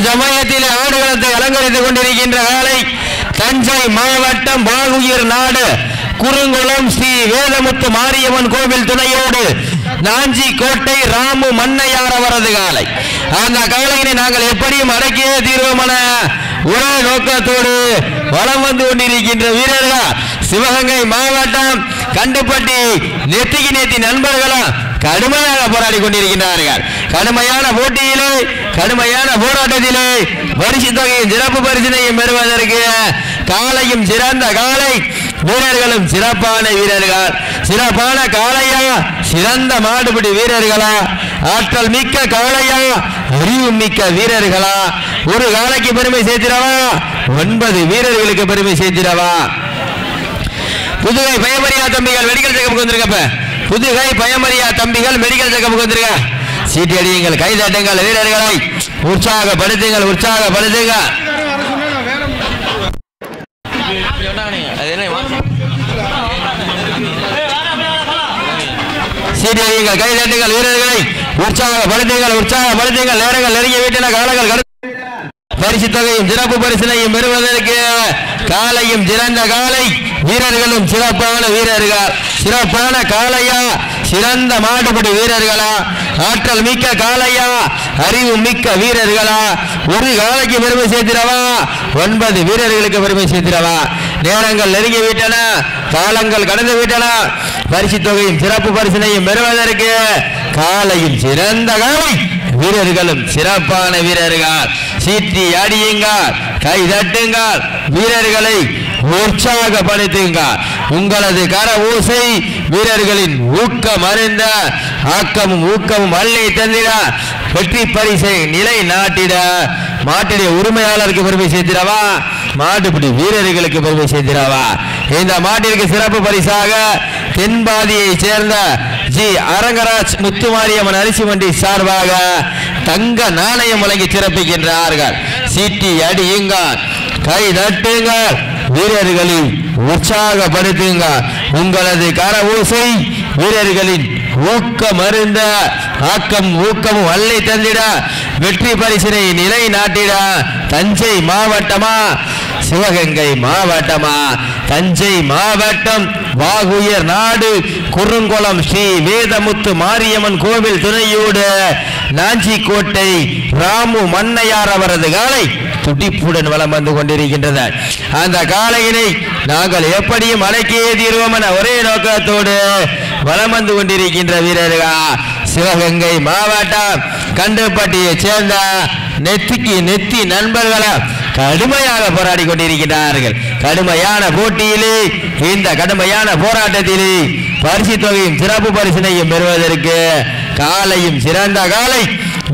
சமயத்தில் ஆடுகளத்தை அலங்கரித்துக் கொண்டிருக்கின்ற காலை தஞ்சை மாவட்டம் வாகுயிர் நாடு குறுங்குளம் ஸ்ரீ வேதமுத்து மாரியம்மன் கோவில் துணையோடு நாஞ்சி கோட்டை ராமு மன்னையார் அவரது காலை. அந்த காலையினை நாங்கள் எப்படியும் அடக்கியே தீர்வோமென ஒரே நோக்கத்தோடு வலம் வந்து கொண்டிருக்கின்ற வீரர்கள் சிவகங்கை மாவட்டம் கண்டுப்பட்டி நெத்திக்கு நேத்தி நண்பர்களும் கடுமையாக போராடி கொண்டிருக்கின்றார்கள். கடுமையான போட்டியிலே கடுமையான போராட்டத்திலே பரிசு தொகையும் சிறப்பு பரிசினையும் பெறுவதற்கு காலையும் சிறந்த காலை வீரர்களும் சிறப்பான வீரர்கள். சிறப்பான காளையா சிறந்த மாடுபிடி வீரர்களா ஆற்றல் மிக்க காளையா அறிவு மிக்க வீரர்களா ஒரு காலைக்கு பெருமை சேர்த்திடவா 9 வீரர்களுக்கு பெருமை சேர்த்திடவா. புதுகை பயமரியா தம்பிகள் மெடிக்கல் செக்கப்புக்கு வந்திருக்கப்ப புதுகை பயமரியா தம்பிகள் மெடிக்கல் செக்கப்புக்கு வந்திருக்க சீட்டி அடியுங்கள் கைதட்டுங்கள் வீரர்களை உற்சாகப்படுத்துங்கள் உற்சாகப்படுத்துங்கள். சீட்டியடியுங்கள் கைதட்டுங்கள் வீரர்களை உற்சாகப்படுத்துங்கள் உற்சாகப்படுத்துங்கள். நேரங்கள் நெருங்கி விட்டன காலங்கள் பரிசு தொகையும் சிறப்பு பரிசினையும் பெறுவதற்கு காலையும் சிறந்த காலை வீரர்களும் சிறப்பான வீரர்கள். சிறப்பான காளையா சிறந்த மாடுபிடி வீரர்களா ஆற்றல் மிக்க காளையா அறிவு மிக்க வீரர்களா ஒரு காலைக்கு பெருமை சேர்த்திடவா 9 வீரர்களுக்கு பெருமை சேர்த்திடவா. நேரங்கள் நெருங்கி விட்டன காலங்கள் கடந்து விட்டன பரிசு தொகையும் சிறப்பு பரிசினையும் பெறுவதற்கு காலையும் சிறந்த காலை வீரர்களும் சிறப்பான வீரர்கள். சீட்டி அடியுங்கள் கை தட்டுங்கள் வீரர்களை உற்சாகப்படுத்துங்கள். உங்களது கர ஊசை வீரர்களின் ஊக்கம் அறிந்த ஆக்கமும் ஊக்கமும் அள்ளி தந்திட வெற்றி பரிசை நிலை நாட்டிட மாட்டுடைய உரிமையாளருக்கு பெருமை சேர்த்திடவா மாட்டுப்பிடி வீரர்களுக்கு பெருமை சேர்த்திடவா. இந்த மாட்டிற்கு சிறப்பு பரிசாக தென்பாதியை சேர்ந்த ஜி அரங்கராஜ் முத்துமாரியம்மன் அரிசி மண்டி சார்பாக தங்க நாணயம் வழங்கி சிறப்பிக்கின்றார்கள். சீட்டி அடியுங்கள் கை தட்டுங்கள் வீரர்களை உற்சாகப்படுத்துங்க. உங்களது கர ஊசை வீரர்களின் ஊக்கம் அருந்த ஆக்கம் ஊக்கமும் அள்ளி தந்திட வெற்றி பரிசினை நிலை நாட்டிட தஞ்சை மாவட்டமா சிவகங்கை மாவட்டமா தஞ்சை மாவட்டம் வாகுயர் நாடு குறுங்குளம் ஸ்ரீ வேதமுத்து மாரியம்மன் கோவில் துணையோடு நாஞ்சி கோட்டை ராமு மன்னையார் அவரது காலை துடிப்புடன் வலம் வந்து கொண்டிருக்கின்றது. அந்த காலையினை நாங்கள் எப்படியும் அடக்கியே தீர்வோம் என ஒரே நோக்கத்தோடு வலம் வந்து கொண்டிருக்கின்ற வீரர்கள் சிவகங்கை மாவட்டம் கண்டுப்பட்டியை சேர்ந்த நெத்திக்கு நெத்தி நண்பர்களா கடுமையாக போராடி கொண்டிருக்கிறார்கள். கடுமையான போட்டியிலே இந்த கடுமையான போராட்டத்திலே பரிசு தொகையும் சிறப்பு பரிசினையும் பெறுவதற்கு காலையும் சிறந்த காலை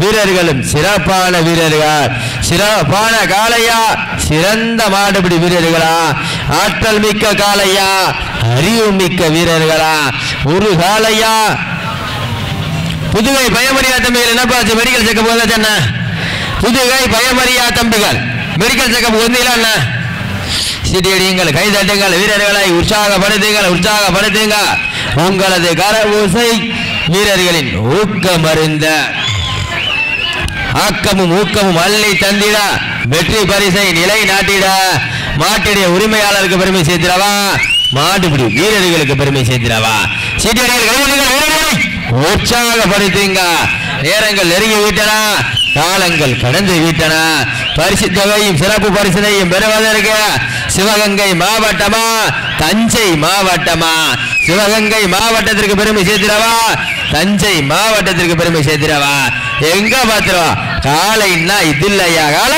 வீரர்களும் சிறப்பான வீரர்கள். சிறப்பான காளையா சிறந்த மாடுபிடி வீரர்களா ஆற்றல் மிக்க காளையா அறிவு மிக்க வீரர்களா ஒரு காளையா. புதுகை பயமரியா தம்பிகள் என்னப்பாச்சு மெடிக்கல் செக்கப் வந்தா புதுகை பயமரியா தம்பிகள் மெடிக்கல் செக்கப் வந்தீங்களா சிறியடியுங்கள் கை தட்டுங்கள் வீரர்களை உற்சாகப்படுத்துங்கள் உற்சாகப்படுத்துங்க. உங்களது கர ஊசை வீரர்களின் ஊக்கம் அருந்த ஆக்கமும் ஊக்கமும் அள்ளி தந்திட வெற்றி பரிசை நிலை நாட்டிட மாட்டுடைய உரிமையாளருக்கு பெருமை சேர்த்திடவா மாட்டுப்பிடி வீரர்களுக்கு பெருமை சேர்த்திடவா. சீட்டியடிகள் உற்சாகப்படுத்துங்க. நேரங்கள் நெருங்கி விட்டன காலங்கள் கடந்து விட்டன பரிசு தொகையும் சிறப்பு பரிசினையும் பெறுவதற்கு சிவகங்கை மாவட்டமா தஞ்சை மாவட்டமா சிவகங்கை மாவட்டத்திற்கு பெருமை சேர்த்திடவா தஞ்சை மாவட்டத்திற்கு பெருமை சேர்த்திடவா. எங்க பாத்திரம் காலைன்னா இது இல்லையா கால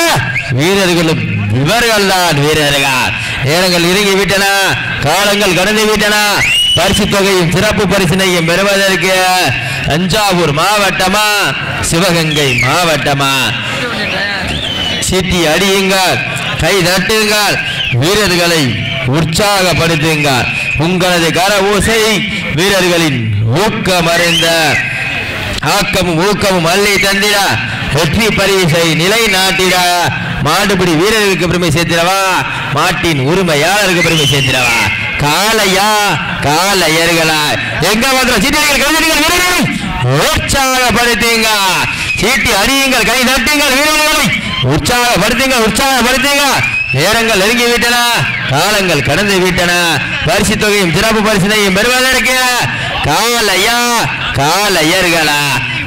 வீரர்களும் இவர்கள் தான் வீரர்கள். நேரங்கள் நெருங்கி விட்டன காலங்கள் கடந்து விட்டன பரிசு தொகையும் சிறப்பு பரிசினையும் பெறுவதற்கு தஞ்சாவூர் மாவட்டமா சிவகங்கை மாவட்டமா சீட்டி அடியுங்கள் கை தட்டுங்கள் வீரர்களை உற்சாகப்படுத்துங்கள். உங்களது கர ஊசை வீரர்களின் ஊக்கம் அறிந்த ஆக்கமும் ஊக்கமும் அள்ளி தந்திட வெற்றி பரிசை நிலை நாட்டிட மாடுபிடி வீரர்களுக்கு பெருமை சேர்த்திடவா மாட்டின் உரிமையாளருக்கு பெருமை சேர்த்திடவா. காளையா காளையர்களா எங்க வந்து உற்சாகப்படுத்துங்க. சீட்டி அடியுங்கள், கை தட்டுங்கள், வீரர்களை உற்சாகப்படுத்துங்க. நேரங்கள் நெருங்கி விட்டன, காலங்கள் கடந்து விட்டன. பரிசு தொகையும் சிறப்பு பரிசினையும் பெறுவதற்கு காலையர்களா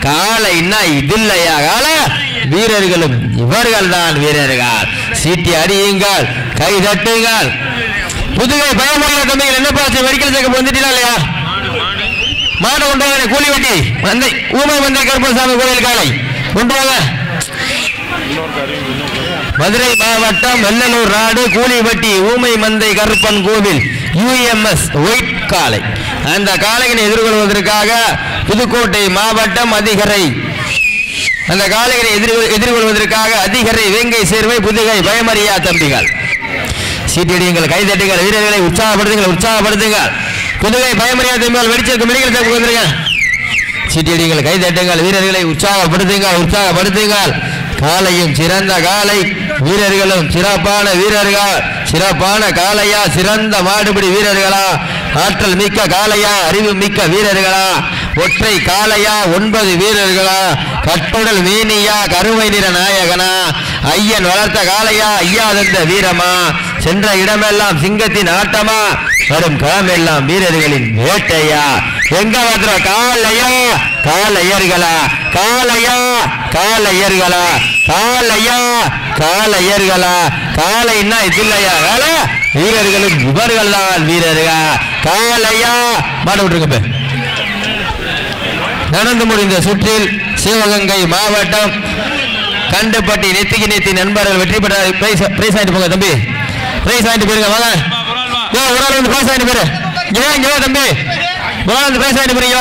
காலைன்னா இதில்லையா கால வீரர்களும் இவர்கள் தான் வீரர்கள். சீட்டி அடியுங்கள், கை தட்டுங்கள். புதுகை பயமுள்ள தம்பிகள் என்ன பாச்சு மெடிக்கல் செக்கப் வந்துட்டீங்களா இல்லையா? மாடு கொண்டு வாங்க, கூலி வெட்டி மந்தை ஊமை மந்தை கருப்பசாமி கோயில் காலை கொண்டு வாங்க. மதுரை மாவட்டம் வெள்ளலூர் நாடு கூலிவட்டி ஊமை மந்தை கருப்பன் கோவில் UMS ஒயிட் காலை. அந்த காளையினை எதிர்கொள்வதற்காக புதுக்கோட்டை மாவட்டம் அதிகரை அந்த காளையினை எதிர்கொள்வதற்காக அதிகரை வேங்கை சேர்வை புதுகை பயமறியா தம்பிகள். சீட்டியடியுங்கள், கைதட்டுங்கள், வீரர்களை உற்சாகப்படுத்துங்கள். புதுகை பயமறியா தம்பிகள் வெடிச்சிருக்கும் மெடிக்கல் செக்கப் வந்துருங்க. சீட்டியடியுங்கள், கைதட்டுங்கள், வீரர்களை உற்சாகப்படுத்துங்கள். காலையும் சிறந்த காலை, வீரர்களும் சிறப்பான வீரர்கள். சிறப்பான காளையா, சிறந்த மாடுபிடி வீரர்களா, ஆற்றல் மிக்க காளையா, அறிவு மிக்க வீரர்களா, ஒற்றை காளையா, 9 வீரர்களா, கட்டுடல் வீணியா, கருமை நிற நாயகனா, ஐயன் வளர்த்த காளையா, ஐயா தந்த வீரமா, சென்ற இடமெல்லாம் சிங்கத்தின் ஆட்டமா, வரும் களமெல்லாம் வீரர்களின் வேட்டையா. எங்க வந்த காளையர்களா காளைன்னா இதுலையா வீரர்களும் இவர்கள் தான் வீரர்கள். காளையா மாட விட்டுருங்க. நடந்து முடிந்த சுற்றில் சிவகங்கை மாவட்டம் கண்டுபட்டி நெத்திக்கு நண்பர்கள் வெற்றி பெற்ற பிரைஸ் ஆயிட்டு போங்க தம்பி, பிரைஸ் ஆயிட்டு போயிருங்க. வாங்க ஒரு ஆள் வந்து பிரைஸ் ஆயிட்டு போயிரு. தம்பி ஒரு ஆள் வந்து பிரைஸ் ஆயிட்டு போறீங்க.